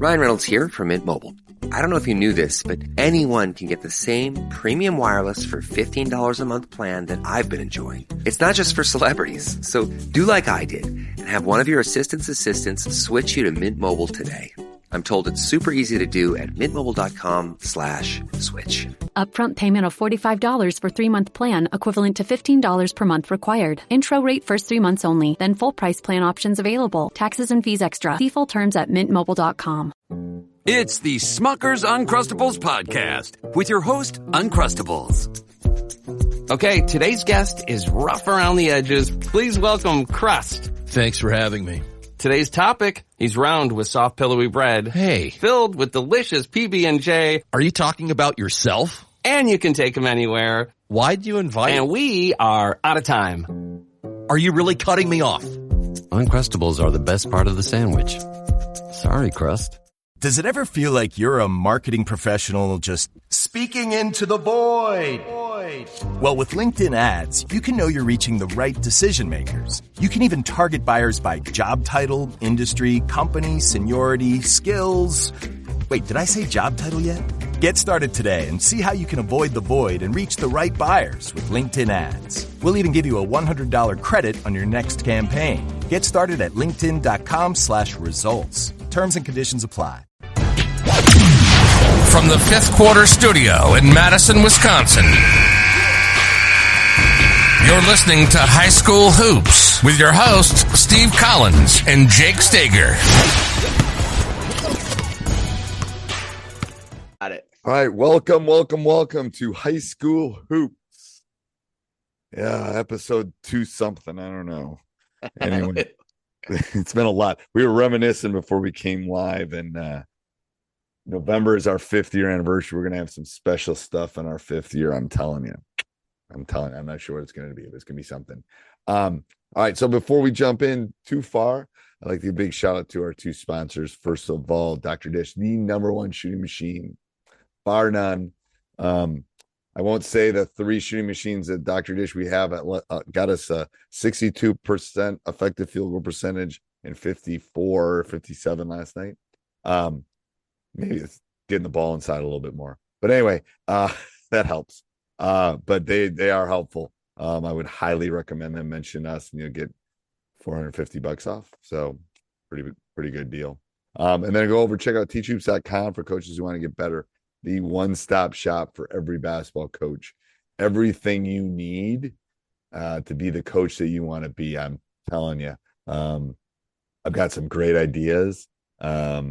Ryan Reynolds here from Mint Mobile. I don't know if you knew this, but anyone can get the same premium wireless for $15 a month plan that I've been enjoying. It's not just for celebrities. So do like I did and have one of your assistants switch you to Mint Mobile today. I'm told it's super easy to do at mintmobile.com/switch. Upfront payment of $45 for 3-month plan, equivalent to $15 per month required. Intro rate first 3 months only, then full price plan options available. Taxes and fees extra. See full terms at mintmobile.com. It's the Smucker's Uncrustables podcast with your host, Uncrustables. Okay, today's guest is rough around the edges. Please welcome Crust. Thanks for having me. Today's topic, he's round with soft pillowy bread. Hey. Filled with delicious PB&J. Are you talking about yourself? And you can take him anywhere. Why'd you invite? And we are out of time. Are you really cutting me off? Uncrustables are the best part of the sandwich. Sorry, Crust. Does it ever feel like you're a marketing professional just speaking into the void? Well, with LinkedIn ads, you can know you're reaching the right decision makers. You can even target buyers by job title, industry, company, seniority, skills. Wait, did I say job title yet? Get started today and see how you can avoid the void and reach the right buyers with LinkedIn ads. We'll even give you a $100 credit on your next campaign. Get started at linkedin.com/results. Terms and conditions apply. From the Fifth Quarter Studio in Madison, Wisconsin, you're listening to High School Hoops with your hosts, Steve Collins and Jake Stager. Got it. All right, welcome to High School Hoops. Yeah, episode 2 something, I don't know. Anyway, it's been a lot. We were reminiscing before we came live, and November is our 5th year anniversary. We're going to have some special stuff on our 5th year. I'm telling you. I'm not sure what it's going to be, but it's going to be something. All right. So before we jump in too far, I'd like to give a big shout out to our 2 sponsors. First of all, Dr. Dish, the #1 shooting machine, bar none. I won't say the 3 shooting machines at Dr. Dish we have got us a 62% effective field goal percentage and 54, 57 last night. Maybe it's getting the ball inside a little bit more, but anyway, that helps. But they are helpful. I would highly recommend them. Mention us and you'll get $450 off. So pretty good deal. And then go over, check out teachhoops.com for coaches who want to get better. The one-stop shop for every basketball coach. Everything you need to be the coach that you want to be. I'm telling you. I've got some great ideas. I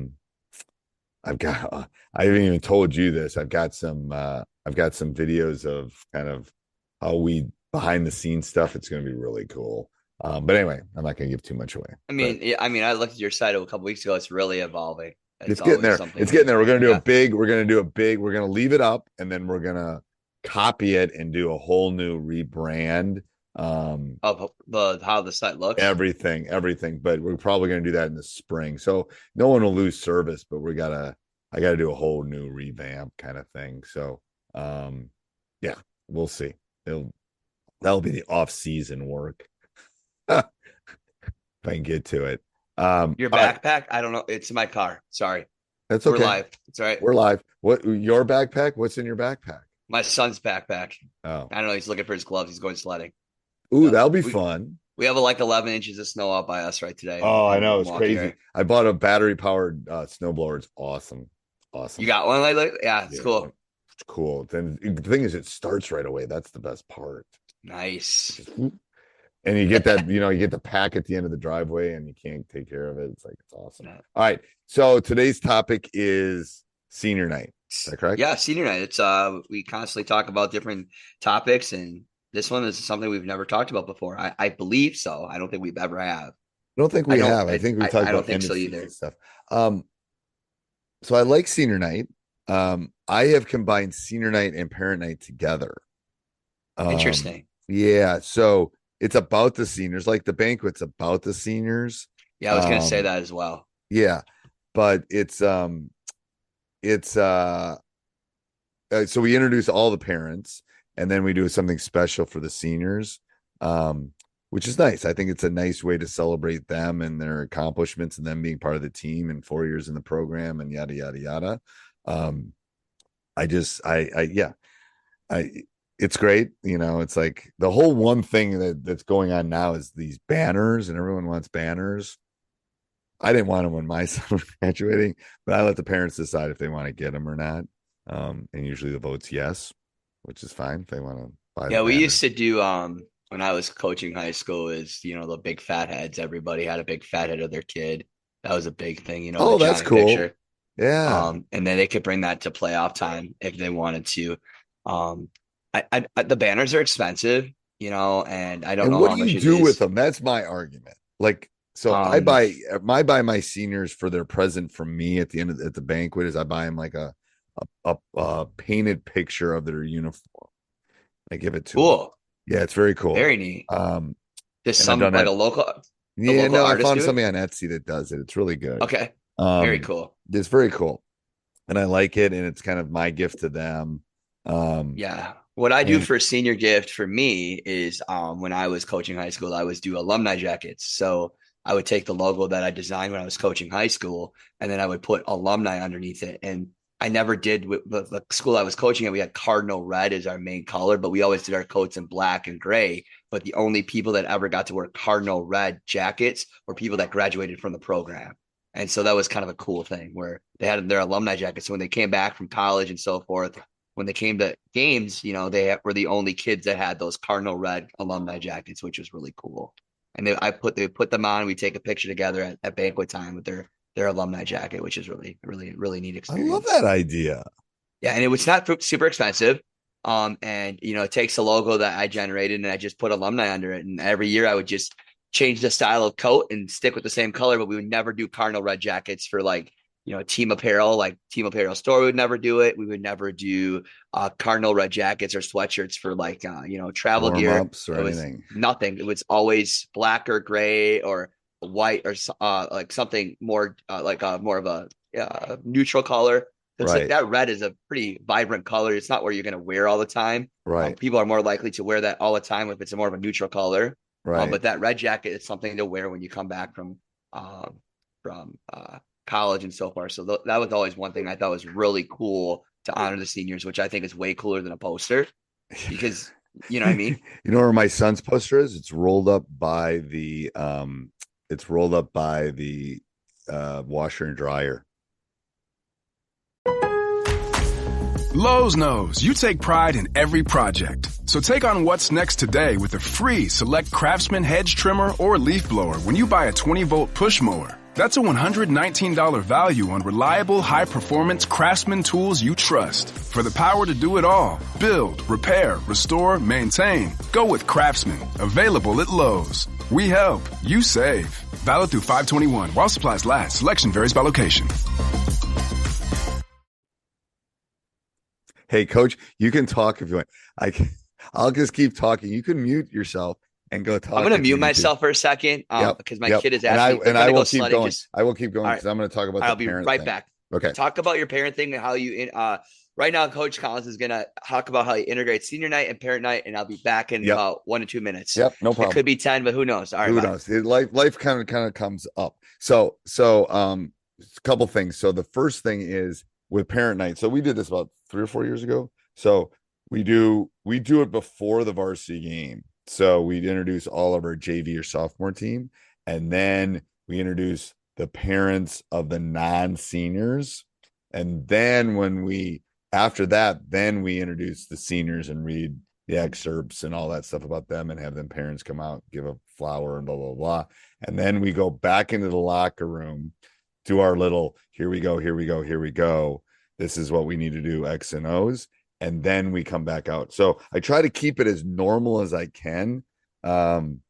haven't even told you this. I've got some videos of kind of how we behind the scenes stuff. It's going to be really cool. But anyway, I'm not going to give too much away. I looked at your site a couple weeks ago. It's really evolving. It's getting there. It's getting there. We're going to do a big. We're going to leave it up, and then we're going to copy it and do a whole new rebrand. Of how the site looks. Everything. But we're probably going to do that in the spring. So no one will lose service, but I got to do a whole new revamp kind of thing. So yeah, we'll see. That'll be the off-season work. If I can get to it. Your backpack? I don't know. It's in my car. Sorry. That's okay. We're live. It's all right. We're live. What your backpack? What's in your backpack? My son's backpack. Oh. I don't know. He's looking for his gloves. He's going sledding. Ooh, that'll be fun. We have 11 inches of snow out by us right today. Oh, I know. It's crazy. Here. I bought a battery-powered snowblower. It's awesome. You got one like yeah, it's cool. It's cool. Then the thing is, it starts right away. That's the best part. Nice. And you get that, you get the pack at the end of the driveway and you can't take care of it. It's awesome. Yeah. All right. So today's topic is senior night. Is that correct? Yeah, senior night. It's we constantly talk about different topics, and this one is something we've never talked about before. I believe so. I don't think we've ever have. I don't think we have. I think we talked about. I don't think so either. Stuff. So I like senior night. I have combined senior night and parent night together. Interesting. Yeah. So it's about the seniors, like the banquet's about the seniors. Yeah, I was going to say that as well. Yeah, but so we introduce all the parents, and then we do something special for the seniors. which is nice. I think it's a nice way to celebrate them and their accomplishments and them being part of the team and 4 years in the program and yada yada yada. I just yeah, it's great. It's like the whole one thing that's going on now is these banners, and everyone wants banners. I didn't want them when my son was graduating, but I let the parents decide if they want to get them or not. And usually the vote's yes, which is fine if they want to buy. Yeah, we used to do when I was coaching high school is the big fat heads. Everybody had a big fat head of their kid. That was a big thing, Oh, the that's Johnny cool. picture. Yeah. And then they could bring that to playoff time if they wanted to. The banners are expensive, and I don't And know what how do much you it do is. with them? That's my argument. Like, so I buy my seniors for their present from me at the banquet is I buy them like a painted picture of their uniform. I give it to them. Cool. Yeah, it's very cool. Very neat. Does and some I've done like that. a local Yeah, no, I artist found do it? something on Etsy that does it. It's really good. Okay. Very cool. It's very cool. And I like it, and it's kind of my gift to them. Yeah. What I do for a senior gift for me is when I was coaching high school, I would do alumni jackets. So I would take the logo that I designed when I was coaching high school, and then I would put alumni underneath it. And I never did with the school I was coaching at. We had cardinal red as our main color, but we always did our coats in black and gray. But the only people that ever got to wear cardinal red jackets were people that graduated from the program. And so that was kind of a cool thing where they had their alumni jackets. So when they came back from college and so forth, when they came to games, they were the only kids that had those cardinal red alumni jackets, which was really cool. And they put them on. We take a picture together at banquet time with their alumni jacket, which is really, really, really neat experience. I love that idea. Yeah, and it was not super expensive. And it takes a logo that I generated and I just put alumni under it. And every year I would just change the style of coat and stick with the same color, but we would never do cardinal red jackets for team apparel, like team apparel store would never do it. We would never do cardinal red jackets or sweatshirts for travel gear. Warm-ups or it was anything. Nothing. It was always black or gray or white or like something more more of a neutral color. It's Right. like that red is a pretty vibrant color. It's not where you're going to wear all the time. Right. People are more likely to wear that all the time if it's more of a neutral color. Right. But that red jacket is something to wear when you come back from college and so forth. So that was always one thing I thought was really cool to honor the seniors, which I think is way cooler than a poster because you know what I mean? You know where my son's poster is? It's rolled up by the washer and dryer. Lowe's knows you take pride in every project. So take on what's next today with a free Select Craftsman hedge trimmer or leaf blower when you buy a 20-volt push mower. That's a $119 value on reliable, high-performance Craftsman tools you trust. For the power to do it all, build, repair, restore, maintain, go with Craftsman. Available at Lowe's. We help. You save. Valid through 5/21 while supplies last. Selection varies by location. Hey, Coach, you can talk if you want. I'll just keep talking. You can mute yourself and go talk. I'm going to mute myself for a second because my kid is asking. And I will keep going. I will keep going because I'm going to talk about I'll the be parent right thing. back. Okay. Talk about your parent thing and how you right now, Coach Collins is going to talk about how you integrate senior night and parent night, and I'll be back in about 1 to 2 minutes. Yep, no problem. It could be 10, but who knows? All right, who knows? Life kind of comes up. So a couple things. So the first thing is with parent night. So we did this about 3 or 4 years ago. So we do it before the varsity game. So we'd introduce all of our JV or sophomore team, and then we introduce the parents of the non-seniors. And then after that, we introduce the seniors and read the excerpts and all that stuff about them and have them parents come out, give a flower and blah, blah, blah. And then we go back into the locker room, do our little, here we go. This is what we need to do, X and O's. And then we come back out. So I try to keep it as normal as I can on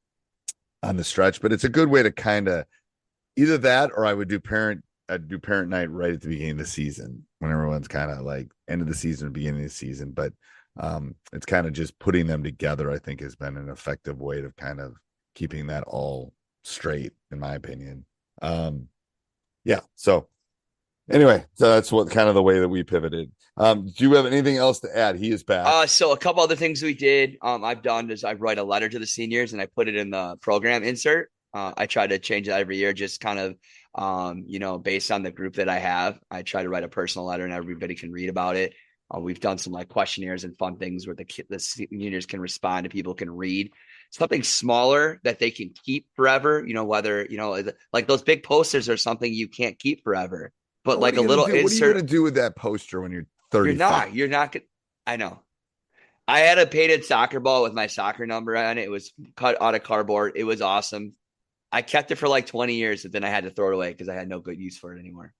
the stretch, but it's a good way to kind of either that, or I'd do parent night right at the beginning of the season when everyone's kind of like end of the season or beginning of the season. But it's kind of just putting them together, I think has been an effective way to kind of keeping that all straight, in my opinion. So Anyway, so that's what kind of the way that we pivoted. Do you have anything else to add? He is back. So a couple other things we did, I've done is I write a letter to the seniors and I put it in the program insert. I try to change that every year, just kind of, based on the group that I have. I try to write a personal letter and everybody can read about it. We've done some like questionnaires and fun things where the seniors can respond and people can read. Something smaller that they can keep forever, whether, like those big posters are something you can't keep forever. But like a little insert. What are you going to do with that poster when you're 35? You're not going to. I know. I had a painted soccer ball with my soccer number on it. It was cut out of cardboard. It was awesome. I kept it for like 20 years, and then I had to throw it away because I had no good use for it anymore.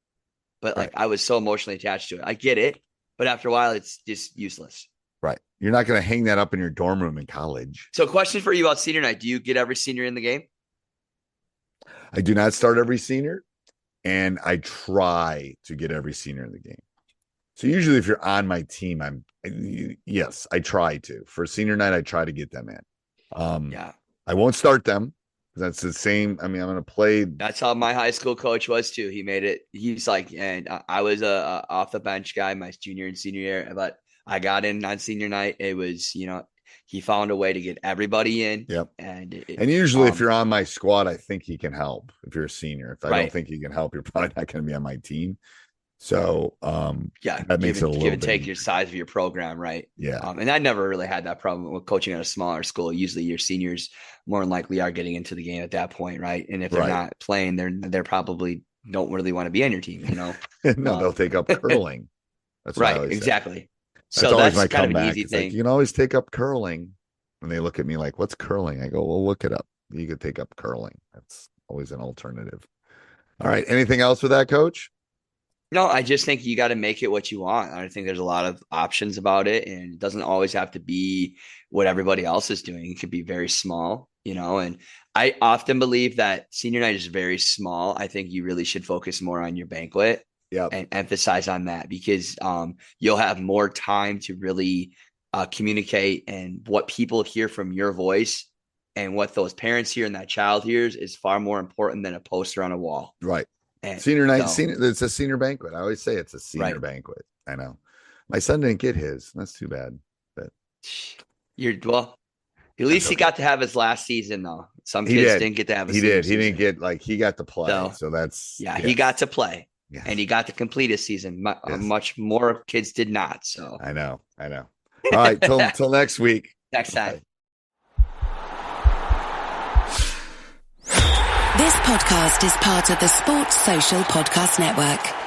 But like I was so emotionally attached to it. I get it. But after a while, it's just useless. Right. You're not going to hang that up in your dorm room in college. So question for you about senior night. Do you get every senior in the game? I do not start every senior, and I try to get every senior in the game. So usually if you're on my team, yes, I try to. For senior night, I try to get them in. I won't start them. That's the same. I mean, I'm going to play. That's how my high school coach was too. He made it. He's like, and I was a off the bench guy my junior and senior year, but I got in on senior night. It was, he found a way to get everybody in. Yep. And usually if you're on my squad, I think he can help. If you're a senior, if I don't think he can help, you're probably not going to be on my team. So, that makes it a little give and take your size of your program, right? Yeah. And I never really had that problem with coaching at a smaller school. Usually your seniors more than likely are getting into the game at that point, right? And if they're not playing, they're probably don't really want to be on your team, No, they'll take up curling. That's right. Exactly. So that's kind of an easy thing. Like, you can always take up curling. And they look at me like, what's curling? I go, well, look it up. You could take up curling. That's always an alternative. All right. Anything else with that, Coach? No, I just think you got to make it what you want. I think there's a lot of options about it, and it doesn't always have to be what everybody else is doing. It could be very small, and I often believe that senior night is very small. I think you really should focus more on your banquet and emphasize on that because you'll have more time to really communicate, and what people hear from your voice and what those parents hear and that child hears is far more important than a poster on a wall. Right. Senior night, it's a senior banquet. I always say it's a senior banquet. I know. My son didn't get his. That's too bad. But at least he got to have his last season though. Some kids didn't get to have. He didn't get he got to play. So that's he got to play, and he got to complete his season. Much more kids did not. So I know. All right, till next week. Next time. This podcast is part of the Sports Social Podcast Network.